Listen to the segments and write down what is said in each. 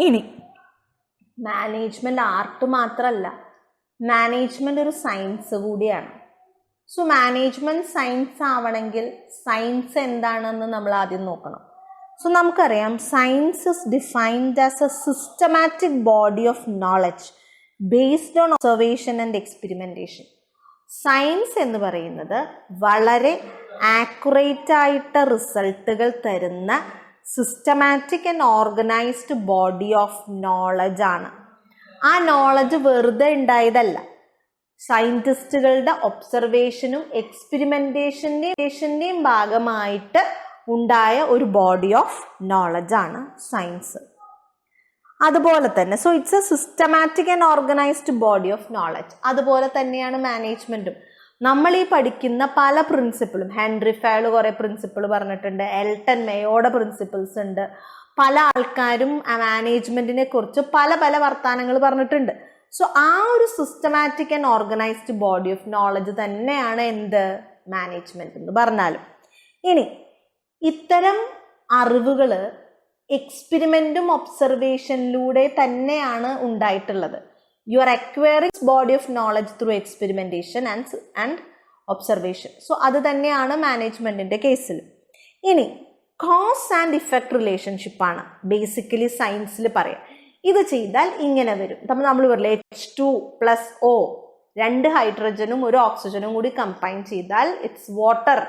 ഇനി management art മാത്രമല്ല, management ഒരു സയൻസ് കൂടിയാണ്. സോ മാനേജ്മെന്റ് സയൻസ് ആവണമെങ്കിൽ സയൻസ് എന്താണെന്ന് നമ്മൾ ആദ്യം നോക്കണം. സോ നമുക്കറിയാം, science is defined as A systematic body of knowledge based on observation and experimentation. Science എന്ന് പറയുന്നത് വളരെ ആക്യുറേറ്റ് ആയിട്ട് റിസൾട്ടുകൾ തരുന്ന systematic and organised body of knowledge ആണ്. ആ നോളജ് വെറുതെ ഉണ്ടായതല്ല, സയൻറ്റിസ്റ്റുകളുടെ ഒബ്സർവേഷനും എക്സ്പെരിമെൻറ്റേഷൻ്റെയും ഭാഗമായിട്ട് ഉണ്ടായ ഒരു ബോഡി ഓഫ് നോളജ് ആണ് സയൻസ്. അതുപോലെ തന്നെ so it's A systematic and organised body of knowledge. അതുപോലെ തന്നെയാണ് മാനേജ്മെൻറ്റും. നമ്മൾ ഈ പഠിക്കുന്ന പല പ്രിൻസിപ്പിളും, ഹെൻറി ഫയൽ കുറേ പ്രിൻസിപ്പിൾ പറഞ്ഞിട്ടുണ്ട്, എൽട്ടൺ മേയോയുടെ പ്രിൻസിപ്പിൾസ് ഉണ്ട്, പല ആൾക്കാരും മാനേജ്മെൻറ്റിനെ കുറിച്ച് പല പല വർത്തമാനങ്ങൾ പറഞ്ഞിട്ടുണ്ട്. സോ ആ ഒരു systematic and organised body of knowledge തന്നെയാണ് എന്ത് മാനേജ്മെൻറ്റ് എന്ന് പറഞ്ഞാലും. ഇനി ഇത്തരം അറിവുകൾ എക്സ്പെരിമെൻറ്റും ഒബ്സർവേഷനിലൂടെ തന്നെയാണ് ഉണ്ടായിട്ടുള്ളത്. You are acquiring body of knowledge through experimentation and observation. So അത് തന്നെയാണ് മാനേജ്മെൻറ്റിൻ്റെ കേസിൽ. ഇനി കോസ് ആൻഡ് ഇഫക്റ്റ് റിലേഷൻഷിപ്പാണ് ബേസിക്കലി സയൻസിൽ പറയാം. ഇത് ചെയ്താൽ ഇങ്ങനെ വരും. നമ്മൾ പറയില്ലേ H2+O, 2 ഹൈഡ്രജനും 1 ഓക്സിജനും കൂടി കമ്പൈൻ ചെയ്താൽ ഇറ്റ്സ് വാട്ടർ.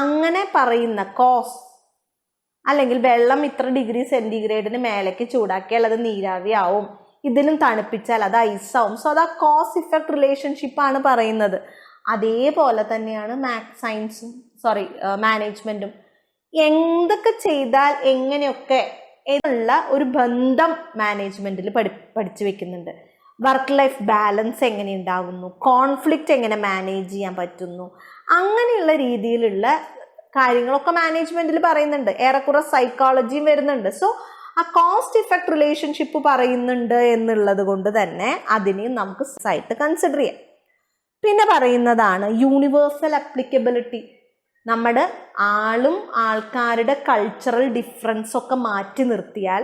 അങ്ങനെ പറയുന്ന കോസ്, അല്ലെങ്കിൽ വെള്ളം ഇത്ര ഡിഗ്രി സെൻറ്റിഗ്രേഡിന് മേലേക്ക് ചൂടാക്കിയാൽ അത് നീരാവി ആവും, ഇതിലും തണുപ്പിച്ചാൽ അത് ഐസാവും. സോ അത് ആ കോസ് ഇഫക്റ്റ് റിലേഷൻഷിപ്പാണ് പറയുന്നത്. അതേപോലെ തന്നെയാണ് മാനേജ്മെൻറ്റും. എന്തൊക്കെ ചെയ്താൽ എങ്ങനെയൊക്കെ എന്നുള്ള ഒരു ബന്ധം മാനേജ്മെൻറ്റിൽ പഠിച്ചു വെക്കുന്നുണ്ട്. വർക്ക് ലൈഫ് ബാലൻസ് എങ്ങനെ ഉണ്ടാകുന്നു, കോൺഫ്ലിക്റ്റ് എങ്ങനെ മാനേജ് ചെയ്യാൻ പറ്റുന്നു, അങ്ങനെയുള്ള രീതിയിലുള്ള കാര്യങ്ങളൊക്കെ മാനേജ്മെൻറ്റിൽ പറയുന്നുണ്ട്. ഏറെക്കുറെ സൈക്കോളജിയും വരുന്നുണ്ട്. സോ ആ കോസ്റ്റ് ഇഫക്റ്റ് റിലേഷൻഷിപ്പ് പറയുന്നുണ്ട് എന്നുള്ളത് കൊണ്ട് തന്നെ അതിനെയും നമുക്ക് ആയിട്ട് കൺസിഡർ ചെയ്യാം. പിന്നെ പറയുന്നതാണ് യൂണിവേഴ്സൽ അപ്ലിക്കബിലിറ്റി. നമ്മുടെ ആൾക്കാരുടെ കൾച്ചറൽ ഡിഫറൻസ് ഒക്കെ മാറ്റി നിർത്തിയാൽ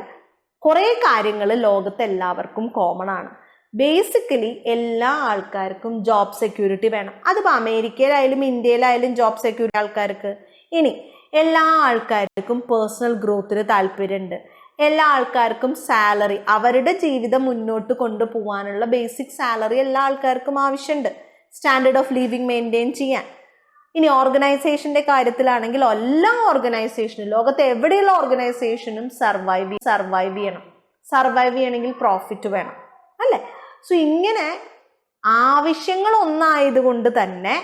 കുറേ കാര്യങ്ങൾ ലോകത്ത് എല്ലാവർക്കും കോമൺ ആണ്. ബേസിക്കലി എല്ലാ ആൾക്കാർക്കും ജോബ് സെക്യൂരിറ്റി വേണം. അതിപ്പോൾ അമേരിക്കയിലായാലും ഇന്ത്യയിലായാലും ജോബ് സെക്യൂരിറ്റി ആൾക്കാർക്ക്. ഇനി എല്ലാ ആൾക്കാർക്കും പേഴ്സണൽ ഗ്രോത്തിന് താല്പര്യമുണ്ട്. എല്ലാ ആൾക്കാർക്കും സാലറി, അവരുടെ ജീവിതം മുന്നോട്ട് കൊണ്ടുപോകാനുള്ള ബേസിക് സാലറി എല്ലാ ആൾക്കാർക്കും ആവശ്യമുണ്ട്, സ്റ്റാൻഡേർഡ് ഓഫ് ലിവിങ് മെയിൻറ്റെയിൻ ചെയ്യാൻ. ഇനി ഓർഗനൈസേഷൻ്റെ കാര്യത്തിലാണെങ്കിൽ എല്ലാ ഓർഗനൈസേഷനും, ലോകത്ത് എവിടെയുള്ള ഓർഗനൈസേഷനും സർവൈവ് ചെയ്യണം. സർവൈവ് ചെയ്യണമെങ്കിൽ പ്രോഫിറ്റ് വേണം, അല്ലേ? സോ ഇങ്ങനെ ആവശ്യങ്ങൾ ഒന്നായതുകൊണ്ട് തന്നെ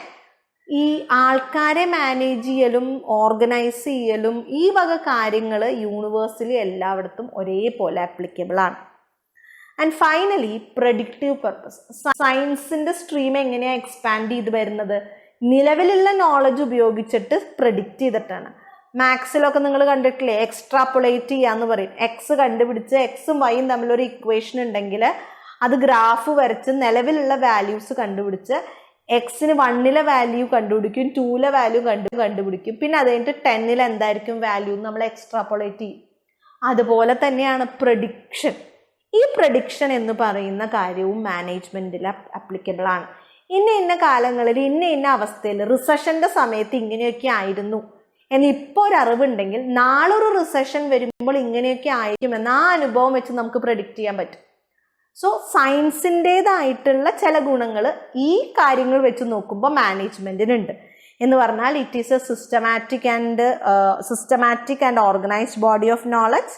ഈ ആൾക്കാരെ മാനേജ് ചെയ്യലും ഓർഗനൈസ് ചെയ്യലും ഈ വക കാര്യങ്ങൾ യൂണിവേഴ്സലി എല്ലായിടത്തും ഒരേപോലെ ആപ്ലിക്കബിൾ ആണ്. And finally predictive purpose. സയൻസിൻ്റെ സ്ട്രീം എങ്ങനെയാണ് എക്സ്പാൻഡ് ചെയ്ത് വരുന്നത്? നിലവിലുള്ള നോളജ് ഉപയോഗിച്ചിട്ട് പ്രെഡിക്റ്റ് ചെയ്തിട്ടാണ്. മാത്സിലൊക്കെ നിങ്ങൾ കണ്ടിട്ടില്ലേ, എക്സ്ട്രാപ്പുലേറ്റ് ചെയ്യാന്ന് പറയും. എക്സ് കണ്ടുപിടിച്ച് എക്സും വൈയും തമ്മിലൊരു ഇക്വേഷൻ ഉണ്ടെങ്കിൽ അത് ഗ്രാഫ് വരച്ച് നിലവിലുള്ള വാല്യൂസ് കണ്ടുപിടിച്ച് എക്സിന് 1ലെ വാല്യൂ കണ്ടുപിടിക്കും, 2ലെ വാല്യൂ കണ്ടുപിടിക്കും. പിന്നെ അത് കഴിഞ്ഞിട്ട് 10ൽ എന്തായിരിക്കും വാല്യൂ നമ്മൾ എക്സ്ട്രാപ്പുലേറ്റ് ചെയ്യും. അതുപോലെ തന്നെയാണ് പ്രഡിക്ഷൻ. ഈ പ്രഡിക്ഷൻ എന്ന് പറയുന്ന കാര്യവും മാനേജ്മെൻറ്റിൽ അപ്ലിക്കബിൾ ആണ്. ഇന്ന കാലങ്ങളിൽ ഇന്ന അവസ്ഥയിൽ റിസഷൻ്റെ സമയത്ത് ഇങ്ങനെയൊക്കെ ആയിരുന്നു എന്ന് ഇപ്പോൾ ഒരു അറിവുണ്ടെങ്കിൽ നാളൊരു റിസഷൻ വരുമ്പോൾ ഇങ്ങനെയൊക്കെ ആയിരിക്കുമെന്ന് ആ അനുഭവം വെച്ച് നമുക്ക് പ്രഡിക്റ്റ് ചെയ്യാൻ പറ്റും. സോ സയൻസിൻ്റേതായിട്ടുള്ള ചില ഗുണങ്ങൾ ഈ കാര്യങ്ങൾ വെച്ച് നോക്കുമ്പോൾ മാനേജ്മെൻറ്റിനുണ്ട്. എന്ന് പറഞ്ഞാൽ it is A systematic and organised body of knowledge.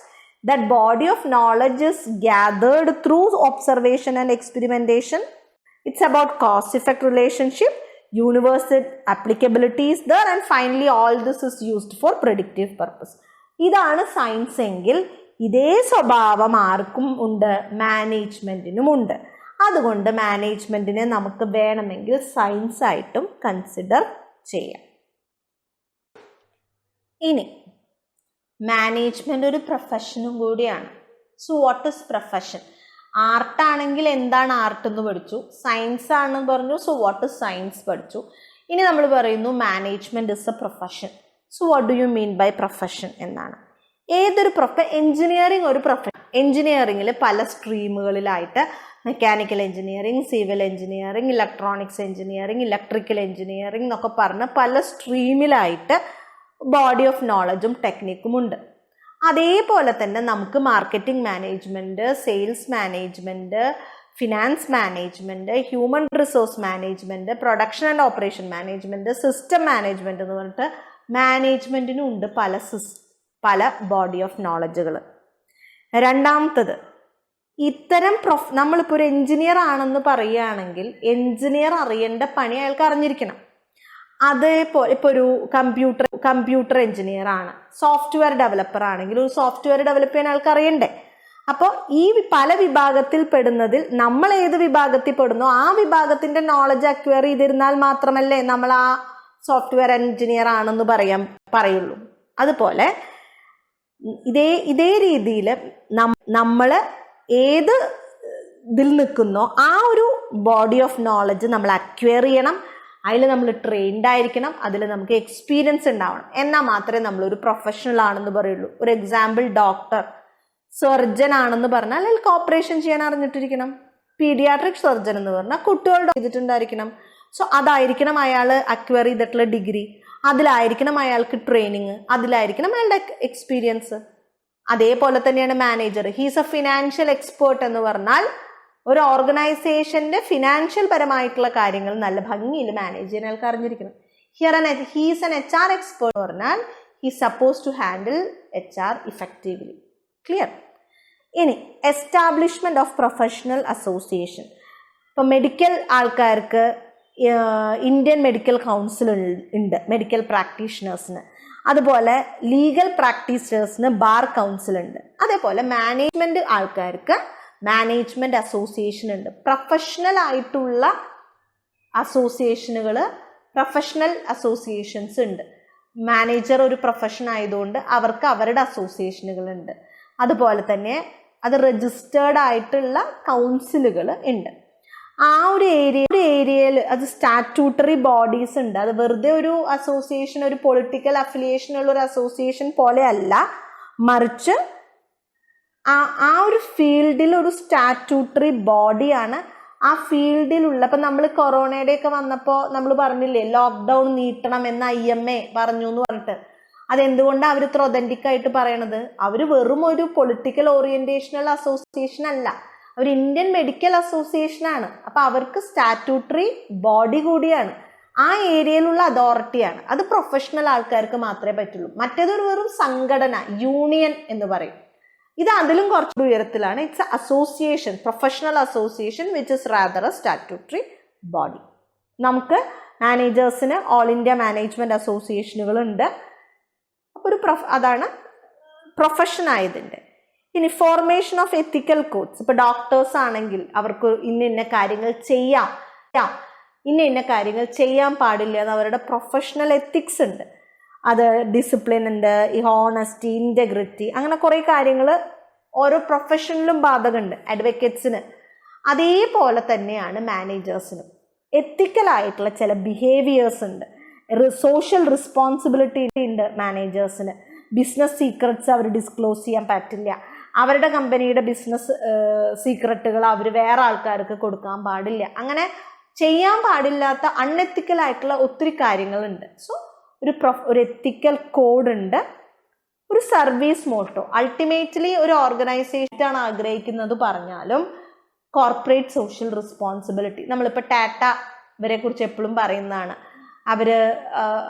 That body of knowledge is gathered through observation and experimentation. It's about cause-effect relationship, universal applicability is there, and finally all this is used for predictive purpose. ഇതാണ് science എങ്കിൽ ഇതേ സ്വഭാവം ആർക്കും ഉണ്ട്, മാനേജ്മെൻറ്റിനും ഉണ്ട്. അതുകൊണ്ട് മാനേജ്മെൻറ്റിനെ നമുക്ക് വേണമെങ്കിൽ സയൻസ് ആയിട്ടും കൺസിഡർ ചെയ്യാം. ഇനി മാനേജ്മെൻ്റ് ഒരു പ്രൊഫഷനും കൂടിയാണ്. So what is profession? ആർട്ടാണെങ്കിൽ എന്താണ് ആർട്ട് എന്ന് പഠിച്ചു, സയൻസ് ആണെന്ന് പറഞ്ഞു. സോ വാട്ട് ഈസ് സയൻസ് പഠിച്ചു. ഇനി നമ്മൾ പറയുന്നു management is a profession. So what do you mean by profession എന്നാണ്. ഏതൊരു എഞ്ചിനീയറിംഗ് ഒരു പ്രൊഫഷൻ. എഞ്ചിനീയറിംഗിൽ പല സ്ട്രീമുകളിലായിട്ട് mechanical engineering, civil engineering, electronics engineering, electrical engineering എന്നൊക്കെ പറഞ്ഞ് പല സ്ട്രീമിലായിട്ട് ബോഡി ഓഫ് നോളജും ടെക്നിക്കും ഉണ്ട്. അതേപോലെ തന്നെ നമുക്ക് marketing management, sales management, finance management, human resource management, production and operation management, system management എന്ന് പറഞ്ഞിട്ട് മാനേജ്മെൻറ്റിനും ഉണ്ട് പല ബോഡി ഓഫ് നോളജുകൾ. രണ്ടാമത്തത്, ഇത്തരം നമ്മളിപ്പോൾ ഒരു എഞ്ചിനീയർ ആണെന്ന് പറയുകയാണെങ്കിൽ എഞ്ചിനീയർ അറിയേണ്ട പണി അയാൾക്ക് അറിഞ്ഞിരിക്കണം. അതേപോലെ ഇപ്പോൾ ഒരു കമ്പ്യൂട്ടർ എഞ്ചിനീയർ ആണ്, സോഫ്റ്റ്വെയർ ഡെവലപ്പർ ആണെങ്കിൽ ഒരു സോഫ്റ്റ്വെയർ ഡെവലപ്പ് ചെയ്യാൻ ആൾക്ക് അറിയണ്ടേ. അപ്പോൾ ഈ പല വിഭാഗത്തിൽ പെടുന്നതിൽ നമ്മൾ ഏത് വിഭാഗത്തിൽ പെടുന്നോ ആ വിഭാഗത്തിൻ്റെ നോളജ് അക്വയർ ചെയ്തിരുന്നാൽ മാത്രമല്ലേ നമ്മൾ ആ സോഫ്റ്റ്വെയർ എഞ്ചിനീയർ ആണെന്ന് പറയുള്ളൂ. അതുപോലെ ഇതേ രീതിയിൽ നമ്മൾ ഏത് ഇതിൽ നിൽക്കുന്നോ ആ ഒരു ബോഡി ഓഫ് നോളജ് നമ്മൾ അക്വയർ ചെയ്യണം. അതിൽ നമ്മൾ ട്രെയിൻഡ് ആയിരിക്കണം, അതിൽ നമുക്ക് എക്സ്പീരിയൻസ് ഉണ്ടാവണം. എന്നാൽ മാത്രമേ നമ്മളൊരു പ്രൊഫഷണൽ ആണെന്ന് പറയുള്ളൂ. ഒരു എക്സാമ്പിൾ, ഡോക്ടർ, സർജൻ ആണെന്ന് പറഞ്ഞാൽ അതിൽ ഓപ്പറേഷൻ ചെയ്യാൻ അറിഞ്ഞിട്ടിരിക്കണം. പീഡിയാട്രിക് സർജൻ എന്ന് പറഞ്ഞാൽ കുട്ടികളുടെ ചെയ്തിട്ടുണ്ടായിരിക്കണം. സോ അതായിരിക്കണം അയാൾ അക്വയർ ചെയ്തിട്ടുള്ള ഡിഗ്രി, അതിലായിരിക്കണം അയാൾക്ക് ട്രെയിനിങ്, അതിലായിരിക്കണം അയാളുടെ എക്സ്പീരിയൻസ്. അതേപോലെ തന്നെയാണ് manager. He's A financial expert എന്ന് പറഞ്ഞാൽ ഒരു ഓർഗനൈസേഷന്റെ ഫിനാൻഷ്യൽ പരമായിട്ടുള്ള കാര്യങ്ങൾ നല്ല ഭംഗിയിൽ മാനേജ് ചെയ്യാൻ അയാൾക്ക് അറിഞ്ഞിരിക്കണം. ഹീസ് എൻ HR എക്സ്പേർട്ട് എന്ന് പറഞ്ഞാൽ he suppose to handle HR effectively. Clear? ഇനി എസ്റ്റാബ്ലിഷ്മെന്റ് ഓഫ് പ്രൊഫഷണൽ അസോസിയേഷൻ. ഇപ്പം മെഡിക്കൽ ആൾക്കാർക്ക് ഇന്ത്യൻ മെഡിക്കൽ കൗൺസിൽ ഉണ്ട് മെഡിക്കൽ പ്രാക്ടീഷണേഴ്സിന്. അതുപോലെ ലീഗൽ പ്രാക്ടീഷണേഴ്സിന് ബാർ കൗൺസിൽ ഉണ്ട്. അതേപോലെ മാനേജ്മെന്റ് ആൾക്കാർക്ക് മാനേജ്മെന്റ് അസോസിയേഷൻ ഉണ്ട്. പ്രൊഫഷണൽ ആയിട്ടുള്ള പ്രൊഫഷണൽ അസോസിയേഷൻസ് ഉണ്ട്. മാനേജർ ഒരു പ്രൊഫഷൻ ആയതുകൊണ്ട് അവർക്ക് അവരുടെ അസോസിയേഷനുകൾ ഉണ്ട്. അതുപോലെ തന്നെ അത് രജിസ്റ്റേർഡ് ആയിട്ടുള്ള കൗൺസിലുകൾ ഉണ്ട്. ആ ഒരു ഏരിയയിൽ അത് സ്റ്റാറ്റ്യൂട്ടറി ബോഡീസ് ഉണ്ട്. അത് വെറുതെ ഒരു അസോസിയേഷൻ, ഒരു പൊളിറ്റിക്കൽ അഫിലിയേഷൻ ഉള്ള ഒരു അസോസിയേഷൻ പോലെ അല്ല, മറിച്ച് ആ ഒരു ഫീൽഡിൽ ഒരു സ്റ്റാറ്റ്യൂട്ടറി ബോഡിയാണ്. ആ ഫീൽഡിലുള്ള ഇപ്പം നമ്മൾ കൊറോണയുടെയൊക്കെ വന്നപ്പോൾ നമ്മൾ പറഞ്ഞില്ലേ ലോക്ക്ഡൗൺ നീട്ടണം എന്ന് IMA പറഞ്ഞു എന്ന് പറഞ്ഞിട്ട്. അതെന്തുകൊണ്ടാണ് അവർ ഇത്ര ഒതന്റിക് ആയിട്ട് പറയണത്? അവർ വെറും ഒരു പൊളിറ്റിക്കൽ ഓറിയന്റേഷണൽ അസോസിയേഷൻ അല്ല, അവർ ഇന്ത്യൻ മെഡിക്കൽ അസോസിയേഷനാണ്. അപ്പം അവർക്ക് സ്റ്റാറ്റ്യൂട്ടറി ബോഡി കൂടിയാണ്, ആ ഏരിയയിലുള്ള അതോറിറ്റിയാണ്. അത് പ്രൊഫഷണൽ ആൾക്കാർക്ക് മാത്രമേ പറ്റുള്ളൂ. മറ്റേതൊരു വെറും സംഘടന, യൂണിയൻ എന്ന് പറയും. ഇത് അതിലും കുറച്ച് ഉയരത്തിലാണ്. It's A association, professional association which is rather A statutory body. നമുക്ക് മാനേജേഴ്സിന് ഓൾ ഇന്ത്യ മാനേജ്മെന്റ് അസോസിയേഷനുകളുണ്ട്. അപ്പോൾ അതാണ് പ്രൊഫഷൻ ആയതിൻ്റെ. ഇനി ഫോർമേഷൻ ഓഫ് എത്തിക്കൽ കോഡ്സ്. ഇപ്പോൾ ഡോക്ടേഴ്സ് ആണെങ്കിൽ അവർക്ക് ഇന്ന കാര്യങ്ങൾ ചെയ്യാം, ഇന്ന കാര്യങ്ങൾ ചെയ്യാൻ പാടില്ല എന്ന് അവരുടെ പ്രൊഫഷണൽ എത്തിക്സ് ഉണ്ട്. അത് ഡിസിപ്ലിൻ ഉണ്ട്, ഹോണസ്റ്റി, ഇൻറ്റഗ്രിറ്റി, അങ്ങനെ കുറേ കാര്യങ്ങൾ ഓരോ പ്രൊഫഷനിലും ബാധകമുണ്ട് അഡ്വക്കേറ്റ്സിന്. അതേപോലെ തന്നെയാണ് മാനേജേഴ്സിനും എത്തിക്കലായിട്ടുള്ള ചില ബിഹേവിയേഴ്സ് ഉണ്ട്. സോഷ്യൽ റെസ്പോൺസിബിലിറ്റി ഉണ്ട് മാനേജേഴ്സിന്. ബിസിനസ് സീക്രട്സ് അവർ ഡിസ്ക്ലോസ് ചെയ്യാൻ പറ്റില്ല. അവരുടെ കമ്പനിയുടെ ബിസിനസ് സീക്രട്ടുകൾ അവർ വേറെ ആൾക്കാർക്ക് കൊടുക്കാൻ പാടില്ല. അങ്ങനെ ചെയ്യാൻ പാടില്ലാത്ത അൺഎത്തിക്കലായിട്ടുള്ള ഒത്തിരി കാര്യങ്ങളുണ്ട്. സോ ഒരു എത്തിക്കൽ കോഡ് ഉണ്ട്. ഒരു സർവീസ് മോട്ടോ. അൾട്ടിമേറ്റ്ലി ഒരു ഓർഗനൈസേഷനാണ് ആഗ്രഹിക്കുന്നത് പറഞ്ഞാലും കോർപ്പറേറ്റ് സോഷ്യൽ റെസ്പോൺസിബിലിറ്റി. നമ്മളിപ്പോൾ ടാറ്റ ഇവരെ കുറിച്ച് എപ്പോഴും പറയുന്നതാണ്.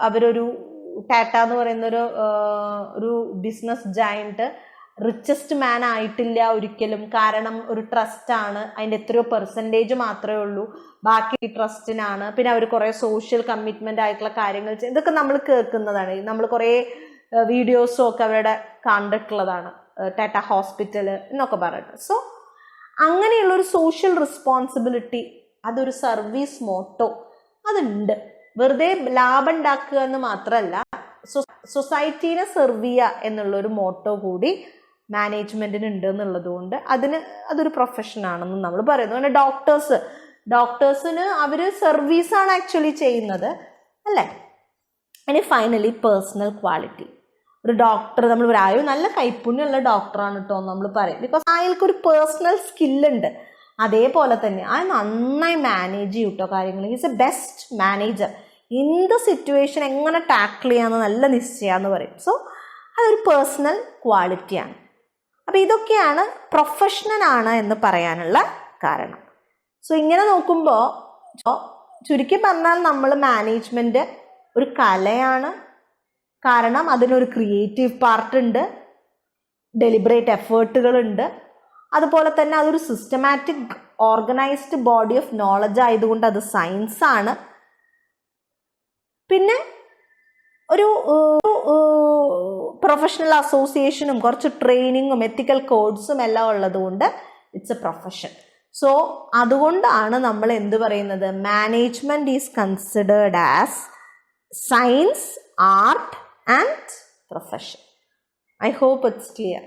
അവരൊരു ടാറ്റ എന്ന് പറയുന്ന ഒരു ബിസിനസ് ജയന്റ് റിച്ചസ്റ്റ് മാൻ ആയിട്ടില്ല ഒരിക്കലും. കാരണം ഒരു ട്രസ്റ്റാണ്, അതിൻ്റെ എത്രയോ പെർസെൻറ്റേജ് മാത്രമേ ഉള്ളൂ, ബാക്കി ട്രസ്റ്റിനാണ്. പിന്നെ അവർ കുറേ സോഷ്യൽ കമ്മിറ്റ്മെൻ്റ് ആയിട്ടുള്ള കാര്യങ്ങൾ ഇതൊക്കെ നമ്മൾ കേൾക്കുന്നതാണ്. നമ്മൾ കുറേ വീഡിയോസും ഒക്കെ അവരുടെ കണ്ടിട്ടുള്ളതാണ്, ടാറ്റ ഹോസ്പിറ്റൽ എന്നൊക്കെ പറഞ്ഞിട്ട്. സോ അങ്ങനെയുള്ളൊരു സോഷ്യൽ റെസ്പോൺസിബിലിറ്റി, അതൊരു സർവീസ് മോട്ടോ അതുണ്ട്. വെറുതെ ലാഭം ഉണ്ടാക്കുക എന്ന് മാത്രമല്ല, സൊസൈറ്റീനെ സെർവ് ചെയ്യുക എന്നുള്ളൊരു മോട്ടോ കൂടി മാനേജ്മെൻറ്റിന് ഉണ്ട് എന്നുള്ളത് കൊണ്ട് അതൊരു പ്രൊഫഷനാണെന്ന് നമ്മൾ പറയുന്നു. അങ്ങനെ ഡോക്ടേഴ്സിന് അവർ സർവീസാണ് ആക്ച്വലി ചെയ്യുന്നത്, അല്ലേ? ഇനി ഫൈനലി പേഴ്സണൽ ക്വാളിറ്റി. ഒരു ഡോക്ടർ നമ്മൾ പറയും നല്ല കൈപ്പുണ്യമുള്ള ഡോക്ടറാണ് കേട്ടോ നമ്മൾ പറയും. ബിക്കോസ് അയാൾക്കൊരു പേഴ്സണൽ സ്കില്ലുണ്ട്. അതേപോലെ തന്നെ അത് നന്നായി മാനേജ് ചെയ്യും കേട്ടോ കാര്യങ്ങൾ. Is A best manager. എന്ത് സിറ്റുവേഷൻ എങ്ങനെ ടാക്കിൾ ചെയ്യാമെന്ന് നല്ല നിശ്ചയാന്ന് പറയും. സോ അതൊരു പേഴ്സണൽ ക്വാളിറ്റിയാണ്. അപ്പോൾ ഇതൊക്കെയാണ് പ്രൊഫഷണലാണ് എന്ന് പറയാനുള്ള കാരണം. സോ ഇങ്ങനെ നോക്കുമ്പോൾ ചുരുക്കി പറഞ്ഞാൽ നമ്മൾ മാനേജ്മെൻറ്റ് ഒരു കലയാണ്. കാരണം അതിനൊരു ക്രിയേറ്റീവ് പാർട്ടുണ്ട്, ഡെലിബറേറ്റ് എഫേർട്ടുകളുണ്ട്, അതുപോലെ തന്നെ അതൊരു systematic organised body of knowledge ആയതുകൊണ്ട് അത് സയൻസാണ്. പിന്നെ ഒരു പ്രൊഫഷണൽ അസോസിയേഷനും കുറച്ച് ട്രെയിനിങ്ങും എത്തിക്കൽ കോഡ്സും എല്ലാം ഉള്ളതുകൊണ്ട് ഇറ്റ്സ് എ പ്രൊഫഷൻ. സോ അതുകൊണ്ടാണ് നമ്മൾ എന്ത് പറയുന്നത്, management is considered as science, art and profession. I hope it's clear.